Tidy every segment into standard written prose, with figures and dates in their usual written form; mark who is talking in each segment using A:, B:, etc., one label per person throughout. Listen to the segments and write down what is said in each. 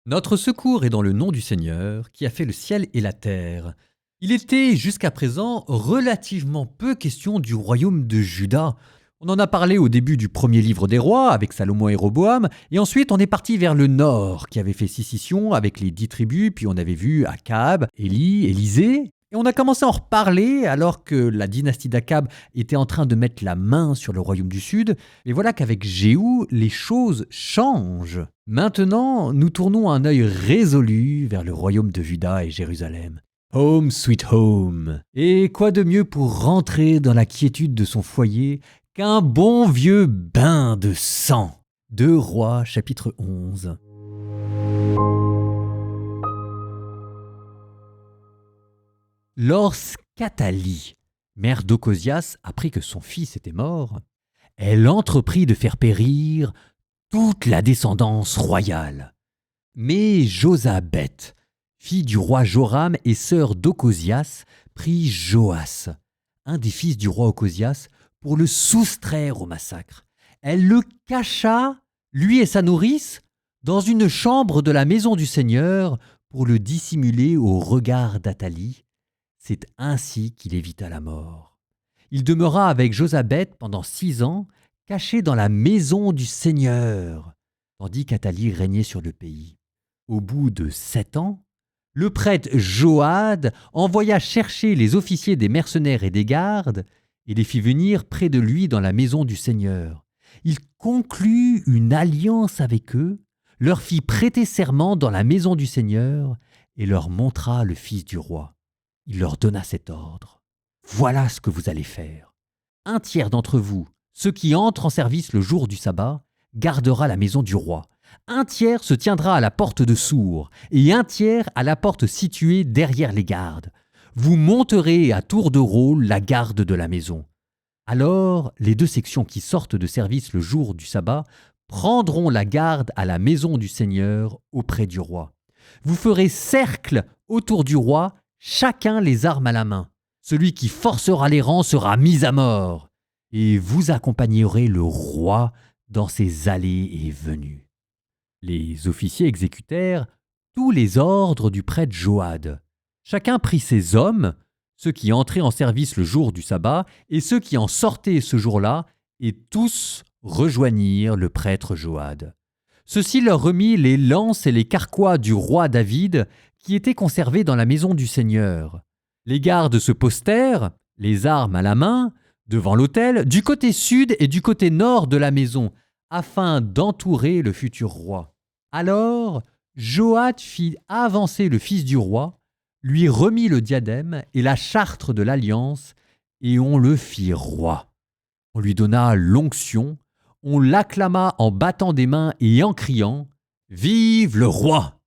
A: Notre secours est dans le nom du Seigneur, qui a fait le ciel et la terre. Il était jusqu'à présent relativement peu question du royaume de Juda. On en a parlé au début du premier livre des rois, avec Salomon et Roboam, et ensuite on est parti vers le nord, qui avait fait sécession avec les 10 tribus, puis on avait vu Akab, Élie, Élisée, et on a commencé à en reparler alors que la dynastie d'Akab était en train de mettre la main sur le royaume du sud, et voilà qu'avec Jéhu, les choses changent. Maintenant, nous tournons un œil résolu vers le royaume de Juda et Jérusalem. Home sweet home. Et quoi de mieux pour rentrer dans la quiétude de son foyer qu'un bon vieux bain de sang. 2 Rois chapitre 11. Lorsqu'Athalie, mère d'Ocosias, apprit que son fils était mort, elle entreprit de faire périr toute la descendance royale. Mais Josabeth, fille du roi Joram et sœur d'Ocosias, prit Joas, un des fils du roi Ocosias, pour le soustraire au massacre. Elle le cacha, lui et sa nourrice, dans une chambre de la maison du Seigneur pour le dissimuler au regard d'Athalie. C'est ainsi qu'il évita la mort. Il demeura avec Josabeth pendant 6 ans, caché dans la maison du Seigneur, tandis qu'Athalie régnait sur le pays. Au bout de 7 ans, le prêtre Joad envoya chercher les officiers des mercenaires et des gardes et les fit venir près de lui dans la maison du Seigneur. Il conclut une alliance avec eux, leur fit prêter serment dans la maison du Seigneur et leur montra le fils du roi. Il leur donna cet ordre. Voilà ce que vous allez faire. 1/3 d'entre vous, ceux qui entrent en service le jour du sabbat, gardera la maison du roi. 1/3 se tiendra à la porte de Sour, et 1/3 à la porte située derrière les gardes. Vous monterez à tour de rôle la garde de la maison. Alors, les 2 sections qui sortent de service le jour du sabbat prendront la garde à la maison du Seigneur auprès du roi. Vous ferez cercle autour du roi, chacun les armes à la main. Celui qui forcera les rangs sera mis à mort, et vous accompagnerez le roi dans ses allées et venues. Les officiers exécutèrent tous les ordres du prêtre Joad. Chacun prit ses hommes, ceux qui entraient en service le jour du sabbat et ceux qui en sortaient ce jour-là, et tous rejoignirent le prêtre Joad. Ceux-ci leur remit les lances et les carquois du roi David qui étaient conservés dans la maison du Seigneur. Les gardes se postèrent, les armes à la main, devant l'autel, du côté sud et du côté nord de la maison, afin d'entourer le futur roi. Alors, Joad fit avancer le fils du roi, lui remit le diadème et la charte de l'alliance, et on le fit roi. On lui donna l'onction, on l'acclama en battant des mains et en criant « Vive le roi !»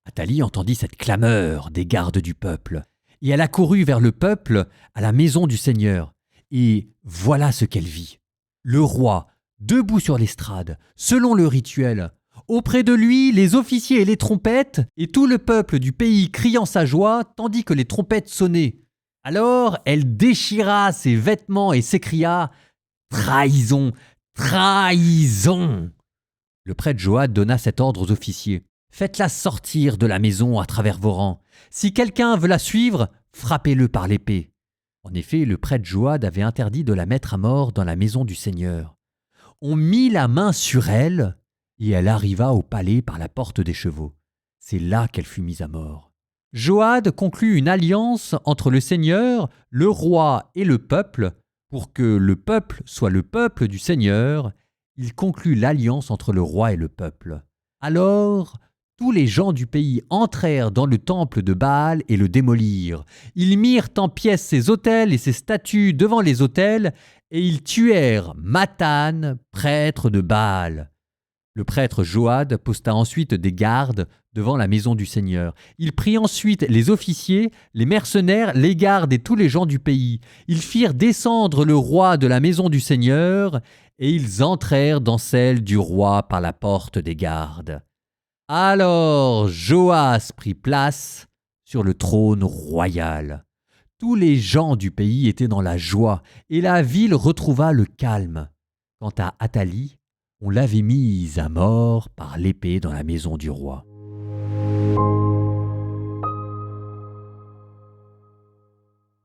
A: Athalie entendit cette clameur des gardes du peuple, et elle accourut vers le peuple à la maison du Seigneur. Et voilà ce qu'elle vit. Le roi, debout sur l'estrade, selon le rituel, auprès de lui les officiers et les trompettes, et tout le peuple du pays criant sa joie, tandis que les trompettes sonnaient. Alors elle déchira ses vêtements et s'écria « Trahison ! Trahison !» Le prêtre Joad donna cet ordre aux officiers. « Faites-la sortir de la maison à travers vos rangs. Si quelqu'un veut la suivre, frappez-le par l'épée. » En effet, le prêtre Joad avait interdit de la mettre à mort dans la maison du Seigneur. On mit la main sur elle, et elle arriva au palais par la porte des chevaux. C'est là qu'elle fut mise à mort. Joad conclut une alliance entre le Seigneur, le roi et le peuple. Pour que le peuple soit le peuple du Seigneur, il conclut l'alliance entre le roi et le peuple. Alors, tous les gens du pays entrèrent dans le temple de Baal et le démolirent. Ils mirent en pièces ses autels et ses statues devant les autels, et ils tuèrent Mathan, prêtre de Baal. Le prêtre Joad posta ensuite des gardes devant la maison du Seigneur. Il prit ensuite les officiers, les mercenaires, les gardes et tous les gens du pays. Ils firent descendre le roi de la maison du Seigneur, et ils entrèrent dans celle du roi par la porte des gardes. Alors Joas prit place sur le trône royal. Tous les gens du pays étaient dans la joie, et la ville retrouva le calme. Quant à Athalie, on l'avait mise à mort par l'épée dans la maison du roi.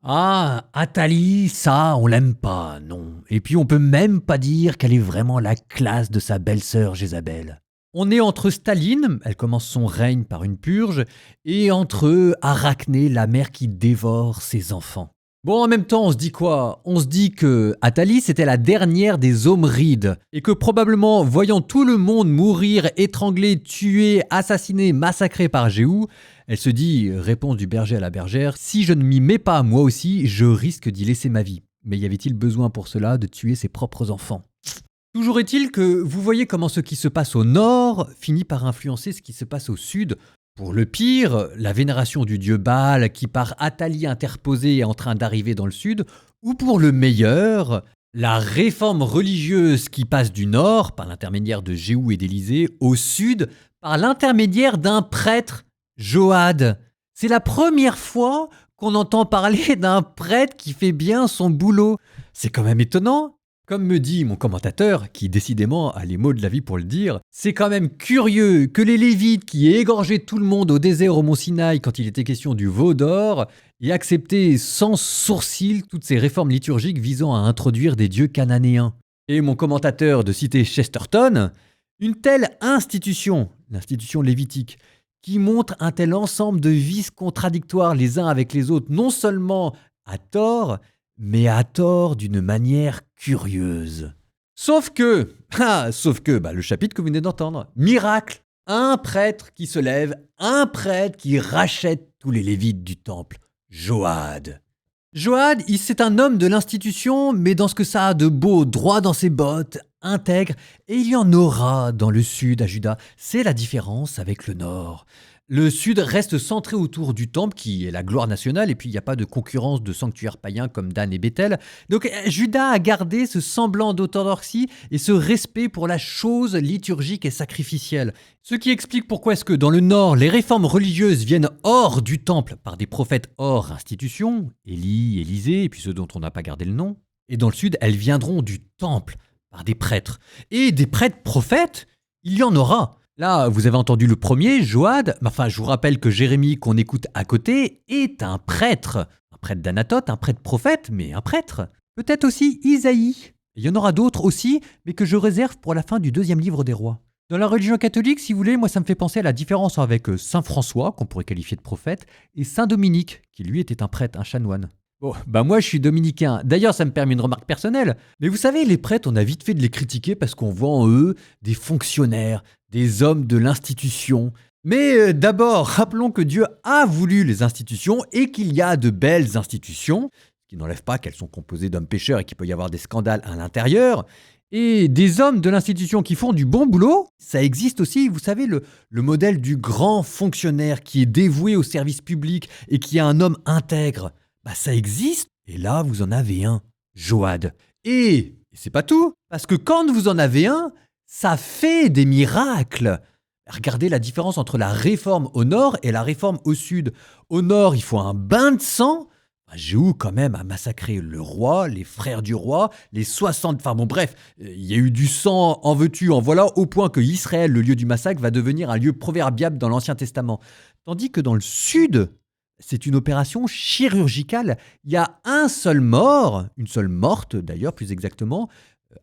A: Ah, Athalie, ça, on l'aime pas, non. Et puis on peut même pas dire qu'elle est vraiment la classe de sa belle-sœur Jézabel. On est entre Staline, elle commence son règne par une purge, et entre Arachné, la mère qui dévore ses enfants. Bon, en même temps, on se dit quoi? On se dit que Athalie, c'était la dernière des Omrides, et que probablement, voyant tout le monde mourir, étranglé, tué, assassiné, massacré par Jéhu, elle se dit, réponse du berger à la bergère, si je ne m'y mets pas moi aussi, je risque d'y laisser ma vie. Mais y avait-il besoin pour cela de tuer ses propres enfants? Toujours est-il que vous voyez comment ce qui se passe au nord finit par influencer ce qui se passe au sud. Pour le pire, la vénération du dieu Baal qui par Athalie interposée est en train d'arriver dans le sud, ou pour le meilleur, la réforme religieuse qui passe du nord, par l'intermédiaire de Jéhu et d'Élysée, au sud, par l'intermédiaire d'un prêtre, Joad. C'est la première fois qu'on entend parler d'un prêtre qui fait bien son boulot. C'est quand même étonnant. Comme me dit mon commentateur, qui décidément a les mots de la vie pour le dire, c'est quand même curieux que les Lévites qui égorgeaient tout le monde au désert au Mont Sinaï quand il était question du veau d'or aient accepté sans sourcil toutes ces réformes liturgiques visant à introduire des dieux cananéens. Et mon commentateur de citer Chesterton, une telle institution, l'institution lévitique, qui montre un tel ensemble de vices contradictoires les uns avec les autres, non seulement à tort, mais à tort d'une manière curieuse. Sauf que, le chapitre que vous venez d'entendre, miracle, un prêtre qui se lève, un prêtre qui rachète tous les Lévites du temple, Joad. Joad, c'est un homme de l'institution, mais dans ce que ça a de beau, droit dans ses bottes, intègre, et il y en aura dans le sud à Juda. C'est la différence avec le nord. Le sud reste centré autour du temple, qui est la gloire nationale, et puis il n'y a pas de concurrence de sanctuaires païens comme Dan et Bethel. Donc Juda a gardé ce semblant d'orthodoxie et ce respect pour la chose liturgique et sacrificielle. Ce qui explique pourquoi est-ce que dans le nord, les réformes religieuses viennent hors du temple par des prophètes hors institution, Élie, Élisée, et puis ceux dont on n'a pas gardé le nom. Et dans le sud, elles viendront du temple par des prêtres. Et des prêtres prophètes, il y en aura. Là, vous avez entendu le premier, Joad. Enfin, je vous rappelle que Jérémie, qu'on écoute à côté, est un prêtre. Un prêtre d'Anatote, un prêtre prophète, mais un prêtre. Peut-être aussi Isaïe. Il y en aura d'autres aussi, mais que je réserve pour la fin du deuxième livre des rois. Dans la religion catholique, si vous voulez, moi ça me fait penser à la différence avec Saint François, qu'on pourrait qualifier de prophète, et Saint Dominique, qui lui était un prêtre, un chanoine. Bon, moi je suis dominicain. D'ailleurs, ça me permet une remarque personnelle. Mais vous savez, les prêtres, on a vite fait de les critiquer parce qu'on voit en eux des fonctionnaires, des hommes de l'institution. Mais d'abord, rappelons que Dieu a voulu les institutions et qu'il y a de belles institutions, ce qui n'enlève pas qu'elles sont composées d'hommes pécheurs et qu'il peut y avoir des scandales à l'intérieur. Et des hommes de l'institution qui font du bon boulot, ça existe aussi. Vous savez, le modèle du grand fonctionnaire qui est dévoué au service public et qui est un homme intègre. Ça existe, et là vous en avez un, Joad. Et c'est pas tout, parce que quand vous en avez un, ça fait des miracles. Regardez la différence entre la réforme au nord et la réforme au sud. Au nord, il faut un bain de sang. Jéhu quand même a massacré le roi, les frères du roi, les 60... Enfin bon bref, il y a eu du sang, en veux-tu, en voilà, au point que Israël, le lieu du massacre, va devenir un lieu proverbial dans l'Ancien Testament. Tandis que dans le sud, c'est une opération chirurgicale. Il y a un seul mort, une seule morte d'ailleurs plus exactement,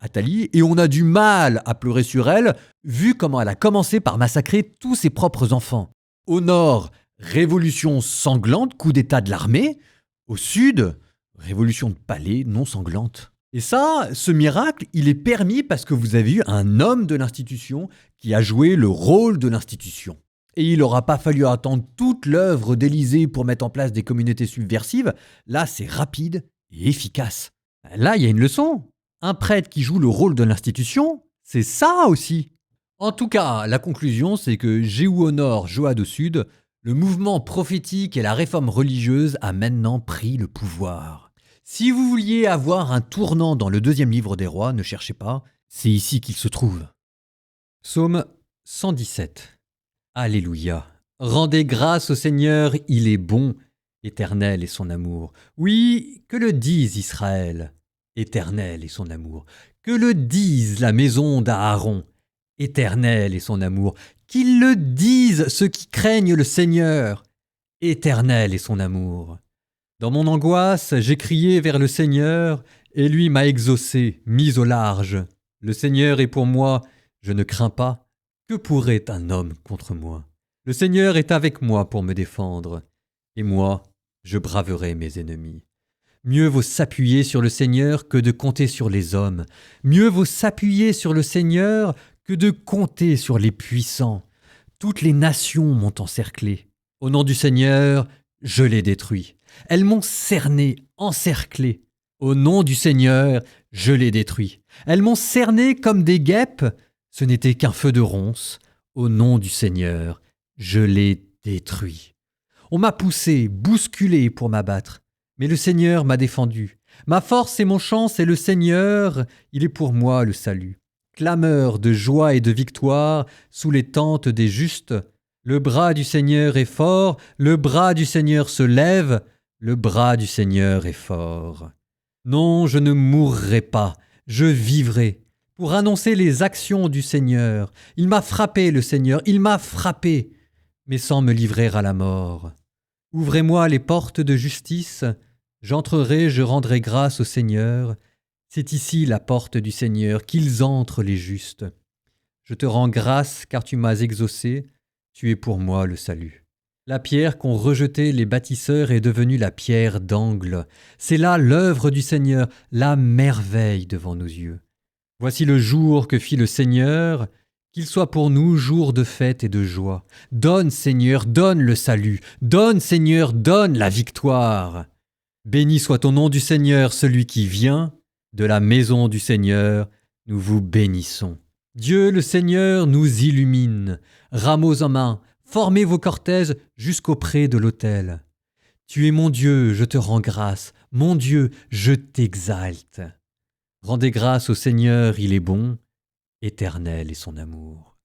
A: Athalie, et on a du mal à pleurer sur elle, vu comment elle a commencé par massacrer tous ses propres enfants. Au nord, révolution sanglante, coup d'état de l'armée. Au sud, révolution de palais non sanglante. Et ça, ce miracle, il est permis parce que vous avez eu un homme de l'institution qui a joué le rôle de l'institution. Et il n'aura pas fallu attendre toute l'œuvre d'Élysée pour mettre en place des communautés subversives. Là, c'est rapide et efficace. Là, il y a une leçon. Un prêtre qui joue le rôle de l'institution, c'est ça aussi. En tout cas, la conclusion, c'est que Jéhu au nord, Joad au sud, le mouvement prophétique et la réforme religieuse a maintenant pris le pouvoir. Si vous vouliez avoir un tournant dans le deuxième livre des rois, ne cherchez pas, c'est ici qu'il se trouve. Psaume 117. Alléluia. Rendez grâce au Seigneur, il est bon, éternel est son amour. Oui, que le dise Israël, éternel est son amour. Que le dise la maison d'Aaron, Éternel est son amour. Qu'ils le disent ceux qui craignent le Seigneur. Éternel est son amour. Dans mon angoisse, j'ai crié vers le Seigneur, et lui m'a exaucé, mis au large. Le Seigneur est pour moi, je ne crains pas. Que pourrait un homme contre moi? Le Seigneur est avec moi pour me défendre, et moi, je braverai mes ennemis. Mieux vaut s'appuyer sur le Seigneur que de compter sur les hommes. Mieux vaut s'appuyer sur le Seigneur que de compter sur les puissants. Toutes les nations m'ont encerclé. Au nom du Seigneur, je les détruis. Elles m'ont cerné, encerclé. Au nom du Seigneur, je les détruis. Elles m'ont cerné comme des guêpes. Ce n'était qu'un feu de ronces. Au nom du Seigneur, je les détruis. On m'a poussé, bousculé pour m'abattre. Mais le Seigneur m'a défendu. Ma force et mon chant, c'est le Seigneur. Il est pour moi le salut. Clameur de joie et de victoire sous les tentes des justes. Le bras du Seigneur est fort, le bras du Seigneur se lève, le bras du Seigneur est fort. Non, je ne mourrai pas, je vivrai, pour annoncer les actions du Seigneur. Il m'a frappé, le Seigneur, il m'a frappé, mais sans me livrer à la mort. Ouvrez-moi les portes de justice, j'entrerai, je rendrai grâce au Seigneur. C'est ici la porte du Seigneur, qu'ils entrent les justes. Je te rends grâce car tu m'as exaucé, tu es pour moi le salut. La pierre qu'ont rejetée les bâtisseurs est devenue la pierre d'angle. C'est là l'œuvre du Seigneur, la merveille devant nos yeux. Voici le jour que fit le Seigneur, qu'il soit pour nous jour de fête et de joie. Donne, Seigneur, donne le salut. Donne, Seigneur, donne la victoire. Béni soit au nom du Seigneur, celui qui vient. De la maison du Seigneur, nous vous bénissons. Dieu le Seigneur nous illumine. Rameaux en main, formez vos cortèges jusqu'auprès de l'autel. Tu es mon Dieu, je te rends grâce. Mon Dieu, je t'exalte. Rendez grâce au Seigneur, il est bon. Éternel est son amour.